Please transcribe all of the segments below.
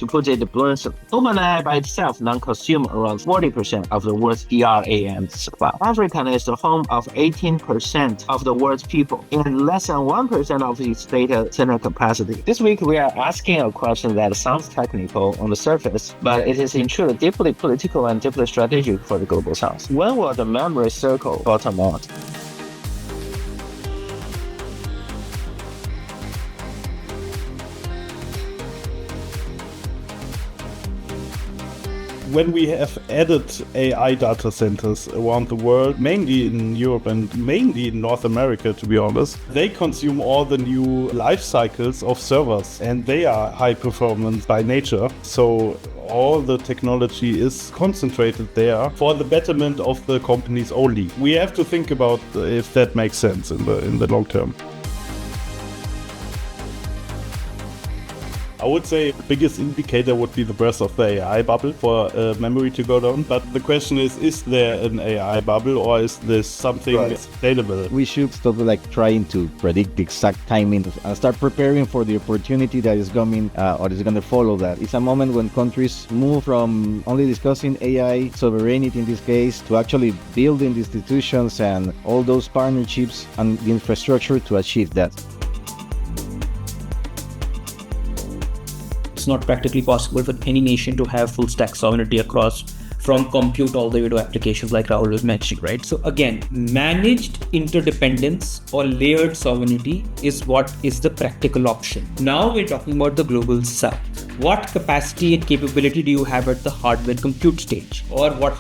To put it bluntly, OpenAI by itself now consumes around 40% of the world's DRAM supply. Africa is the home of 18% of the world's people and less than 1% of its data center capacity. This week, we are asking a question that sounds technical on the surface, but it is in truth deeply political and deeply strategic for the Global South. When will the memory circle bottom out? When we have added AI data centers around the world, mainly in Europe and mainly in North America, to be honest, they consume all the new life cycles of servers, and they are high performance by nature. So all the technology is concentrated there for the betterment of the companies only. We have to think about if that makes sense in the long term. I would say the biggest indicator would be the burst of the AI bubble for memory to go down. But the question is there an AI bubble, or is this something sustainable? We should stop trying to predict the exact timing and start preparing for the opportunity that is coming or is going to follow that. It's a moment when countries move from only discussing AI sovereignty in this case to actually building the institutions and all those partnerships and the infrastructure to achieve that. It's not practically possible for any nation to have full stack sovereignty across from compute all the way to applications like Rahul was mentioning, right? So again, managed interdependence or layered sovereignty is what is the practical option. Now we're talking about the Global South. What capacity and capability do you have at the hardware compute stage? Or what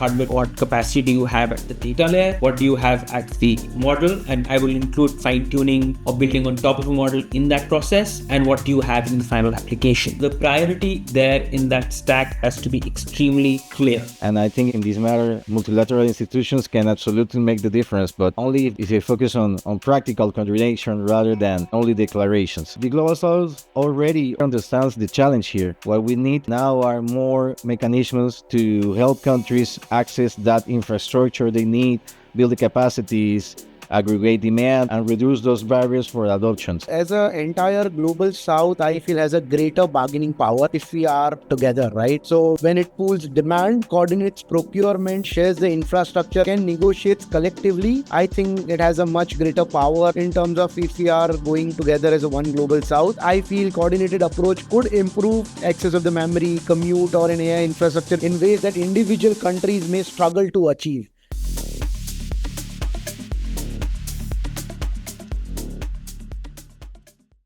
capacity do you have at the data layer? What do you have at the model? And I will include fine-tuning or building on top of a model in that process. And what do you have in the final application? The priority there in that stack has to be extremely clear. And I think in this matter, multilateral institutions can absolutely make the difference, but only if they focus on practical coordination rather than only declarations. The Global South already understands the challenge here. What we need now are more mechanisms to help countries access that infrastructure they need, build the capacities, aggregate demand, and reduce those barriers for adoptions. As an entire Global South, I feel has a greater bargaining power if we are together, right? So when it pools demand, coordinates procurement, shares the infrastructure, and negotiates collectively, I think it has a much greater power in terms of if we are going together as a one Global South. I feel coordinated approach could improve access of the memory, compute, or an AI infrastructure in ways that individual countries may struggle to achieve.